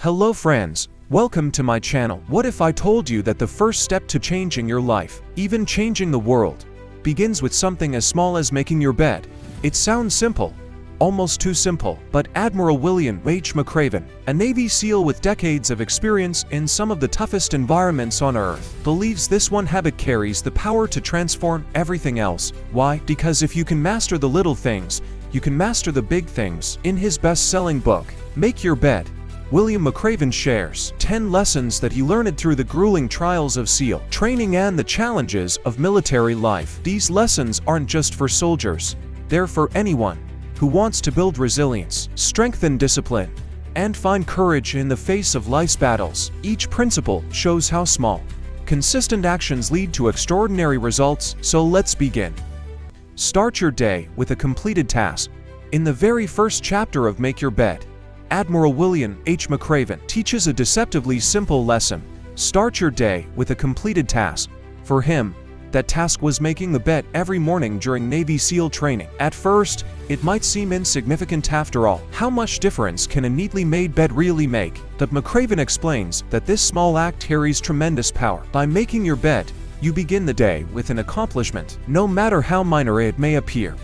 Hello friends, welcome to my channel. What if I told you that the first step to changing your life, even changing the world, begins with something as small as making your bed? It sounds simple, almost too simple, but Admiral William H. McRaven, a Navy SEAL with decades of experience in some of the toughest environments on Earth, believes this one habit carries the power to transform everything else. Why? Because if you can master the little things, you can master the big things. In his best-selling book, Make Your Bed, William McRaven shares 10 lessons that he learned through the grueling trials of SEAL training and the challenges of military life. These lessons aren't just for soldiers, they're for anyone who wants to build resilience, strengthen discipline, and find courage in the face of life's battles. Each principle shows how small, consistent actions lead to extraordinary results, so let's begin. Start your day with a completed task. In the very first chapter of Make Your Bed, Admiral William H. McRaven teaches a deceptively simple lesson. Start your day with a completed task. For him, that task was making the bed every morning during Navy SEAL training. At first, it might seem insignificant after all. How much difference can a neatly made bed really make? But McRaven explains that this small act carries tremendous power. By making your bed, you begin the day with an accomplishment, no matter how minor it may appear.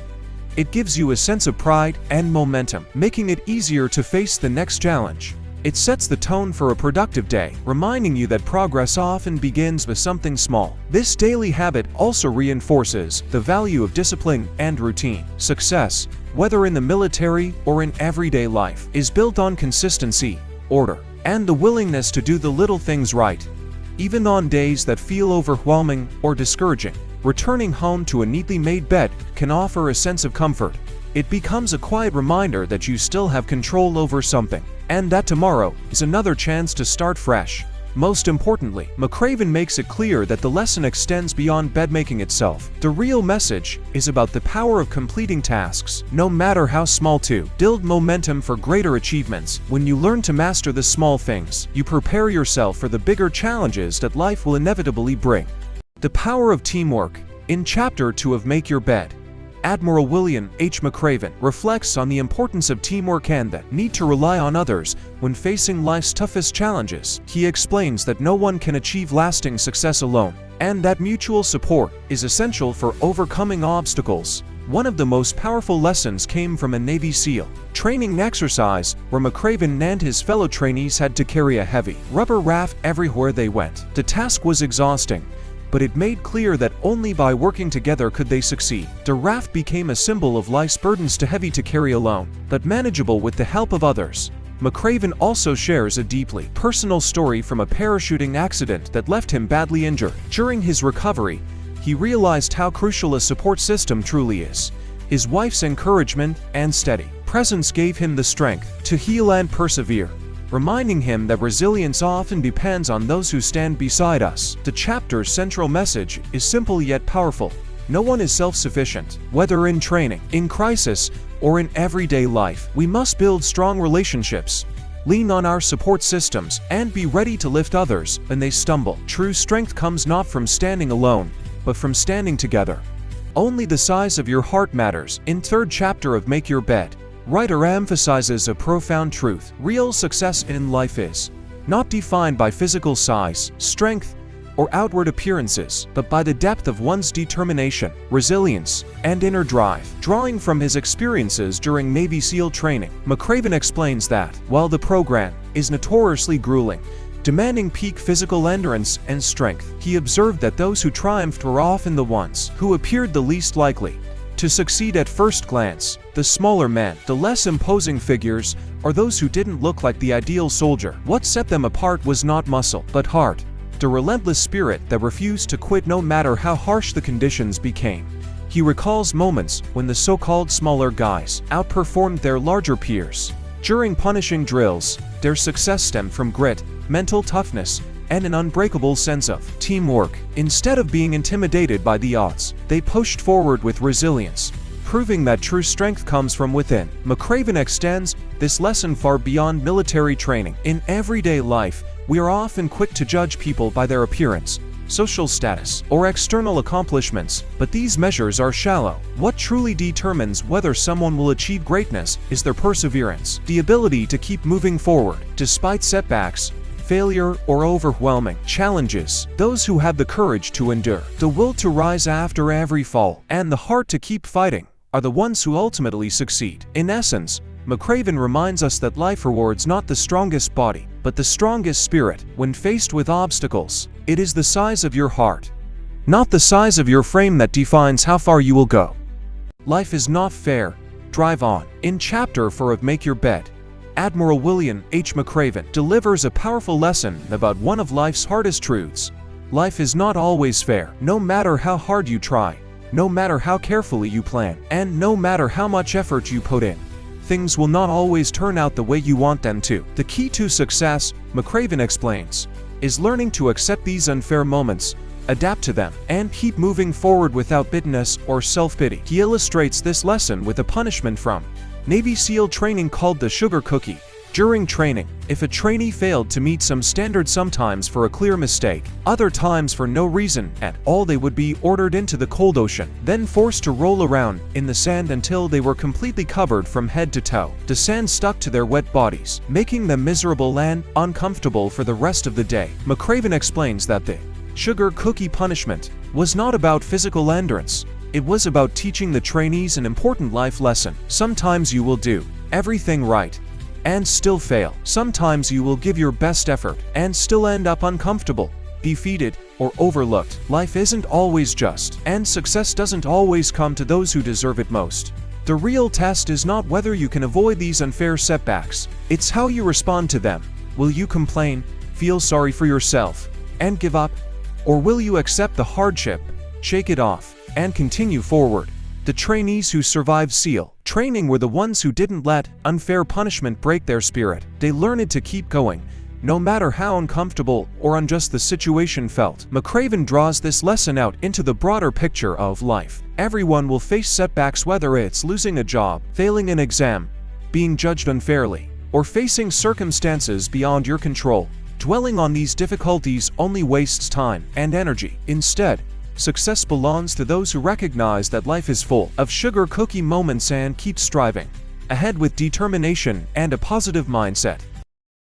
It gives you a sense of pride and momentum, making it easier to face the next challenge. It sets the tone for a productive day, reminding you that progress often begins with something small. This daily habit also reinforces the value of discipline and routine. Success, whether in the military or in everyday life, is built on consistency, order, and the willingness to do the little things right. Even on days that feel overwhelming or discouraging, returning home to a neatly made bed can offer a sense of comfort. It becomes a quiet reminder that you still have control over something, and that tomorrow is another chance to start fresh. Most importantly, McRaven makes it clear that the lesson extends beyond bedmaking itself. The real message is about the power of completing tasks, no matter how small, to build momentum for greater achievements. When you learn to master the small things, you prepare yourself for the bigger challenges that life will inevitably bring. The power of teamwork. In Chapter 2 of Make Your Bed, Admiral William H. McRaven reflects on the importance of teamwork and the need to rely on others when facing life's toughest challenges. He explains that no one can achieve lasting success alone, and that mutual support is essential for overcoming obstacles. One of the most powerful lessons came from a Navy SEAL training exercise where McRaven and his fellow trainees had to carry a heavy rubber raft everywhere they went. The task was exhausting, but it made clear that only by working together could they succeed. The raft became a symbol of life's burdens, too heavy to carry alone, but manageable with the help of others. McRaven also shares a deeply personal story from a parachuting accident that left him badly injured. During his recovery, he realized how crucial a support system truly is. His wife's encouragement and steady presence gave him the strength to heal and persevere, reminding him that resilience often depends on those who stand beside us. The chapter's central message is simple yet powerful. No one is self-sufficient. Whether in training, in crisis, or in everyday life, we must build strong relationships, lean on our support systems, and be ready to lift others when they stumble. True strength comes not from standing alone, but from standing together. Only the size of your heart matters. In third chapter of Make Your Bed, writer emphasizes a profound truth. Real success in life is not defined by physical size, strength, or outward appearances, but by the depth of one's determination, resilience, and inner drive. Drawing from his experiences during Navy SEAL training, McRaven explains that, while the program is notoriously grueling, demanding peak physical endurance and strength, he observed that those who triumphed were often the ones who appeared the least likely to succeed at first glance. The smaller men, the less imposing figures, are those who didn't look like the ideal soldier. What set them apart was not muscle, but heart, the relentless spirit that refused to quit no matter how harsh the conditions became. He recalls moments when the so-called smaller guys outperformed their larger peers. During punishing drills, their success stemmed from grit, mental toughness, and an unbreakable sense of teamwork. Instead of being intimidated by the odds, they pushed forward with resilience, proving that true strength comes from within. McRaven extends this lesson far beyond military training. In everyday life, we are often quick to judge people by their appearance, social status, or external accomplishments, but these measures are shallow. What truly determines whether someone will achieve greatness is their perseverance, the ability to keep moving forward, despite setbacks, failure, or overwhelming challenges. Those who have the courage to endure, the will to rise after every fall, and the heart to keep fighting are the ones who ultimately succeed. In essence, McRaven reminds us that life rewards not the strongest body, but the strongest spirit. When faced with obstacles, it is the size of your heart, not the size of your frame, that defines how far you will go. Life is not fair. Drive on. In Chapter 4 of Make Your Bed, Admiral William H. McRaven delivers a powerful lesson about one of life's hardest truths. Life is not always fair. No matter how hard you try, no matter how carefully you plan, and no matter how much effort you put in, things will not always turn out the way you want them to. The key to success, McRaven explains, is learning to accept these unfair moments, adapt to them, and keep moving forward without bitterness or self-pity. He illustrates this lesson with a punishment from Navy SEAL training called the sugar cookie. During training, if a trainee failed to meet some standard, sometimes for a clear mistake, other times for no reason at all, they would be ordered into the cold ocean, then forced to roll around in the sand until they were completely covered from head to toe. The sand stuck to their wet bodies, making them miserable and uncomfortable for the rest of the day. McRaven explains that the sugar cookie punishment was not about physical endurance. It was about teaching the trainees an important life lesson. Sometimes you will do everything right and still fail. Sometimes you will give your best effort and still end up uncomfortable, defeated, or overlooked. Life isn't always just, and success doesn't always come to those who deserve it most. The real test is not whether you can avoid these unfair setbacks, it's how you respond to them. Will you complain, feel sorry for yourself, and give up? Or will you accept the hardship, shake it off, and continue forward? The trainees who survived SEAL training were the ones who didn't let unfair punishment break their spirit. They learned to keep going, no matter how uncomfortable or unjust the situation felt. McRaven draws this lesson out into the broader picture of life. Everyone will face setbacks, whether it's losing a job, failing an exam, being judged unfairly, or facing circumstances beyond your control. Dwelling on these difficulties only wastes time and energy. Instead, success belongs to those who recognize that life is full of sugar cookie moments and keep striving ahead with determination and a positive mindset.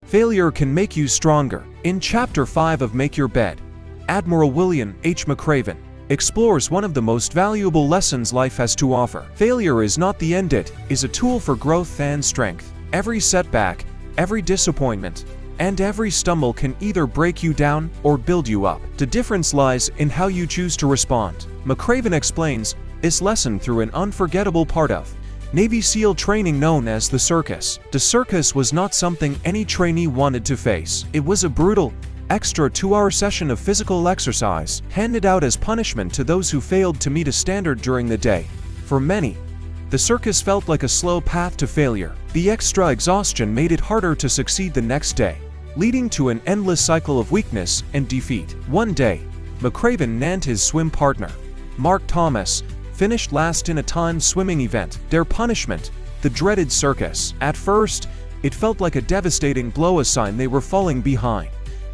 Failure can make you stronger. In Chapter 5 of Make Your Bed, Admiral William H. McRaven explores one of the most valuable lessons life has to offer. Failure is not the end, it is a tool for growth and strength. Every setback, every disappointment, and every stumble can either break you down or build you up. The difference lies in how you choose to respond. McRaven explains this lesson through an unforgettable part of Navy SEAL training known as the circus. The circus was not something any trainee wanted to face. It was a brutal, extra 2-hour session of physical exercise, handed out as punishment to those who failed to meet a standard during the day. For many, the circus felt like a slow path to failure. The extra exhaustion made it harder to succeed the next day, leading to an endless cycle of weakness and defeat. One day, McRaven and his swim partner, Mark Thomas, finished last in a timed swimming event. Their punishment, the dreaded circus. At first, it felt like a devastating blow, a sign they were falling behind.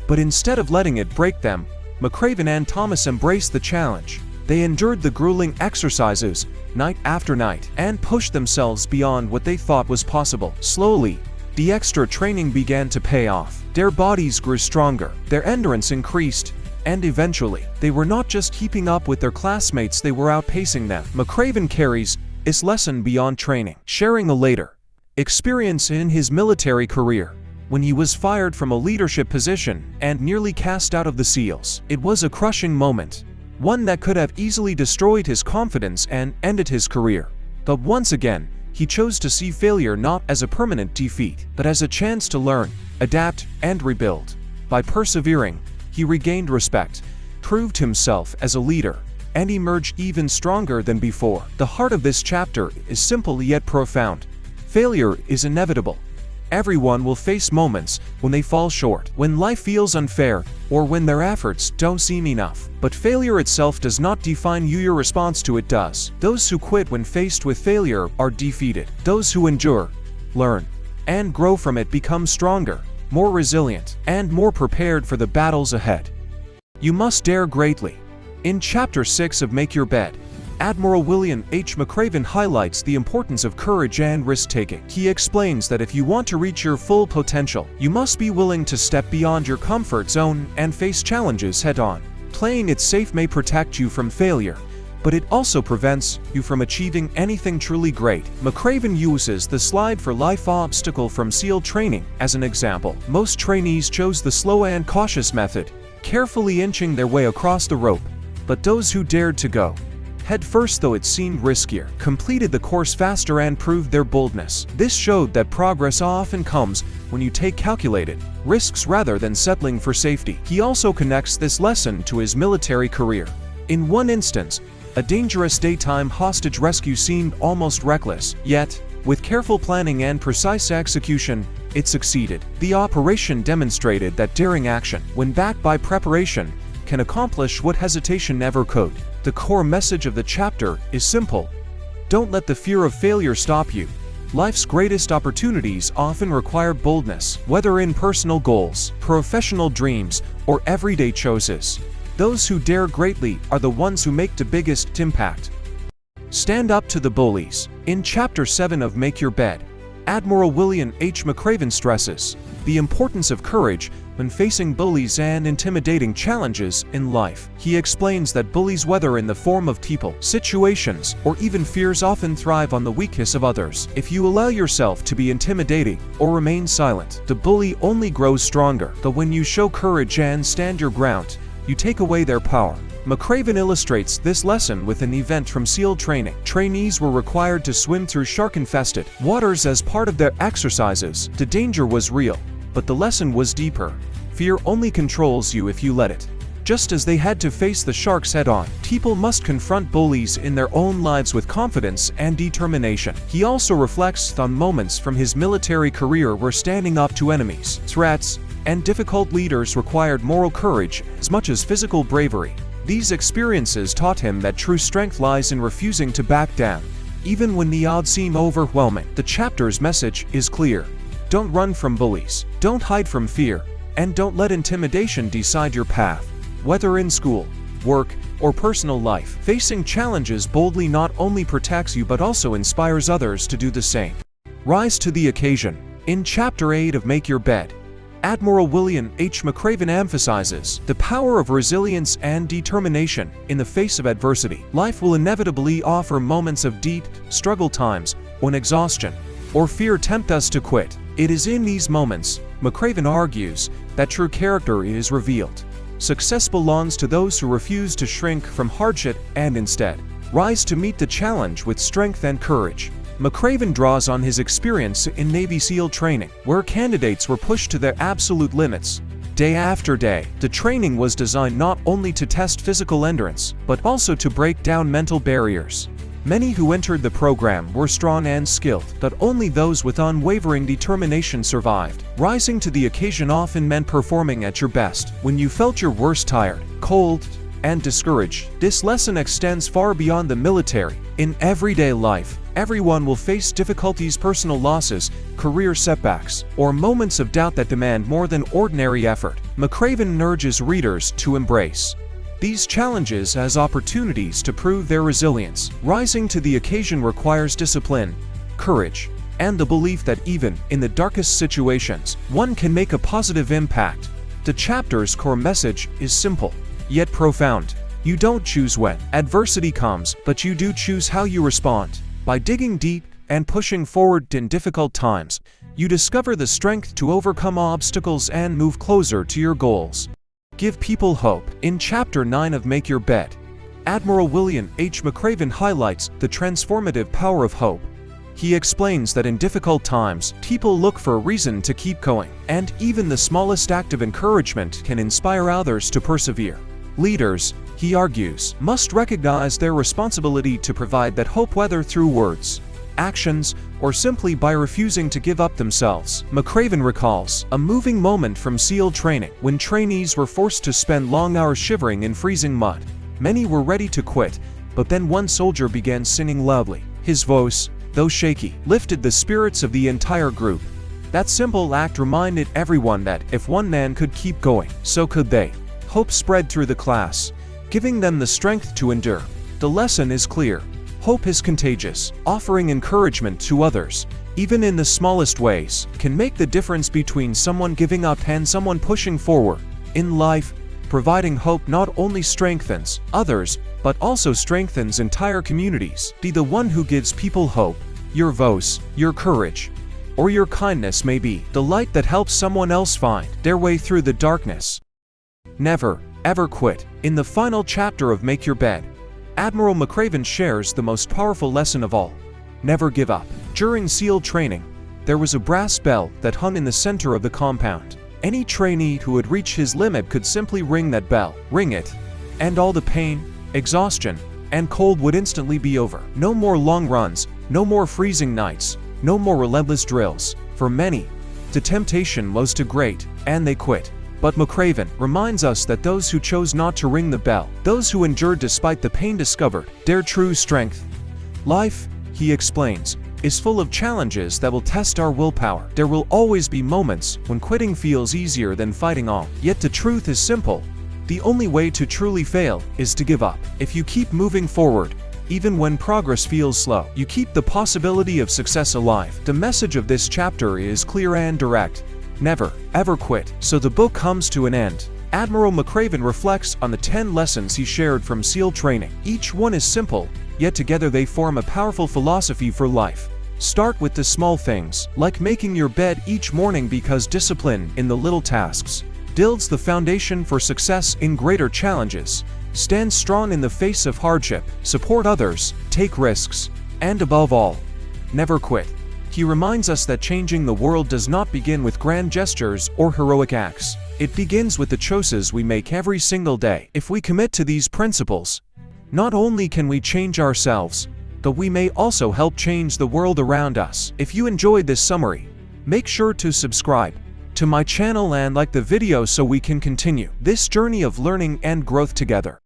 But instead of letting it break them, McRaven and Thomas embraced the challenge. They endured the grueling exercises, night after night, and pushed themselves beyond what they thought was possible. Slowly, the extra training began to pay off. Their bodies grew stronger, their endurance increased, and eventually, they were not just keeping up with their classmates, they were outpacing them. McRaven carries this lesson beyond training, sharing a later experience in his military career. When he was fired from a leadership position and nearly cast out of the SEALs, it was a crushing moment, one that could have easily destroyed his confidence and ended his career. But once again, he chose to see failure not as a permanent defeat, but as a chance to learn, adapt, and rebuild. By persevering, he regained respect, proved himself as a leader, and emerged even stronger than before. The heart of this chapter is simple yet profound. Failure is inevitable. Everyone will face moments when they fall short, when life feels unfair, or when their efforts don't seem enough. But failure itself does not define you, your response to it does. Those who quit when faced with failure are defeated. Those who endure, learn, and grow from it become stronger, more resilient, and more prepared for the battles ahead. You must dare greatly. In Chapter 6 of Make Your Bed, Admiral William H. McRaven highlights the importance of courage and risk-taking. He explains that if you want to reach your full potential, you must be willing to step beyond your comfort zone and face challenges head-on. Playing it safe may protect you from failure, but it also prevents you from achieving anything truly great. McRaven uses the slide for life obstacle from SEAL training as an example. Most trainees chose the slow and cautious method, carefully inching their way across the rope, but those who dared to go head first, though it seemed riskier, completed the course faster and proved their boldness. This showed that progress often comes when you take calculated risks rather than settling for safety. He also connects this lesson to his military career. In one instance, a dangerous daytime hostage rescue seemed almost reckless, yet, with careful planning and precise execution, it succeeded. The operation demonstrated that daring action, when backed by preparation, can accomplish what hesitation never could. The core message of the chapter is simple. Don't let the fear of failure stop you. Life's greatest opportunities often require boldness, whether in personal goals, professional dreams, or everyday choices. Those who dare greatly are the ones who make the biggest impact. Stand up to the bullies. In Chapter 7 of Make Your Bed, Admiral William H. McRaven stresses the importance of courage when facing bullies and intimidating challenges in life. He explains that bullies, whether in the form of people, situations, or even fears, often thrive on the weakness of others. If you allow yourself to be intimidating or remain silent, the bully only grows stronger. But when you show courage and stand your ground, you take away their power. McRaven illustrates this lesson with an event from SEAL training. Trainees were required to swim through shark-infested waters as part of their exercises. The danger was real, but the lesson was deeper. Fear only controls you if you let it. Just as they had to face the sharks head-on, people must confront bullies in their own lives with confidence and determination. He also reflects on moments from his military career where standing up to enemies, threats, and difficult leaders required moral courage as much as physical bravery. These experiences taught him that true strength lies in refusing to back down, even when the odds seem overwhelming. The chapter's message is clear. Don't run from bullies, don't hide from fear, and don't let intimidation decide your path. Whether in school, work, or personal life, facing challenges boldly not only protects you but also inspires others to do the same. Rise to the occasion. In Chapter 8 of Make Your Bed, Admiral William H. McRaven emphasizes the power of resilience and determination in the face of adversity. Life will inevitably offer moments of deep struggle, times when exhaustion or fear tempt us to quit. It is in these moments, McRaven argues, that true character is revealed. Success belongs to those who refuse to shrink from hardship and instead rise to meet the challenge with strength and courage. McRaven draws on his experience in Navy SEAL training, where candidates were pushed to their absolute limits. Day after day, the training was designed not only to test physical endurance, but also to break down mental barriers. Many who entered the program were strong and skilled, but only those with unwavering determination survived. Rising to the occasion often meant performing at your best when you felt your worst, tired, cold, and discouraged. This lesson extends far beyond the military. In everyday life, everyone will face difficulties, personal losses, career setbacks, or moments of doubt that demand more than ordinary effort. McRaven urges readers to embrace these challenges as opportunities to prove their resilience. Rising to the occasion requires discipline, courage, and the belief that even in the darkest situations, one can make a positive impact. The chapter's core message is simple, yet profound. You don't choose when adversity comes, but you do choose how you respond. By digging deep and pushing forward in difficult times, you discover the strength to overcome obstacles and move closer to your goals. Give people hope. In Chapter 9 of Make Your Bed, Admiral William H. McRaven highlights the transformative power of hope. He explains that in difficult times, people look for a reason to keep going, and even the smallest act of encouragement can inspire others to persevere. Leaders, he argues, must recognize their responsibility to provide that hope, whether through words, actions, or simply by refusing to give up themselves. McRaven recalls a moving moment from SEAL training when trainees were forced to spend long hours shivering in freezing mud. Many were ready to quit, but then one soldier began singing loudly. His voice, though shaky, lifted the spirits of the entire group. That simple act reminded everyone that if one man could keep going, so could they. Hope spread through the class, giving them the strength to endure. The lesson is clear. Hope is contagious. Offering encouragement to others, even in the smallest ways, can make the difference between someone giving up and someone pushing forward. In life, providing hope not only strengthens others, but also strengthens entire communities. Be the one who gives people hope. Your voice, your courage, or your kindness may be the light that helps someone else find their way through the darkness. Never, ever quit. In the final chapter of Make Your Bed, Admiral McRaven shares the most powerful lesson of all. Never give up. During SEAL training, there was a brass bell that hung in the center of the compound. Any trainee who had reached his limit could simply ring that bell, ring it, and all the pain, exhaustion, and cold would instantly be over. No more long runs, no more freezing nights, no more relentless drills. For many, the temptation was too great, and they quit. But McRaven reminds us that those who chose not to ring the bell, those who endured despite the pain, discovered their true strength. Life, he explains, is full of challenges that will test our willpower. There will always be moments when quitting feels easier than fighting on. Yet the truth is simple. The only way to truly fail is to give up. If you keep moving forward, even when progress feels slow, you keep the possibility of success alive. The message of this chapter is clear and direct. Never, ever quit. So the book comes to an end. Admiral McRaven reflects on the 10 lessons he shared from SEAL training. Each one is simple, yet together they form a powerful philosophy for life. Start with the small things, like making your bed each morning, because discipline in the little tasks builds the foundation for success in greater challenges. Stand strong in the face of hardship, support others, take risks, and above all, never quit. He reminds us that changing the world does not begin with grand gestures or heroic acts. It begins with the choices we make every single day. If we commit to these principles, not only can we change ourselves, but we may also help change the world around us. If you enjoyed this summary, make sure to subscribe to my channel and like the video so we can continue this journey of learning and growth together.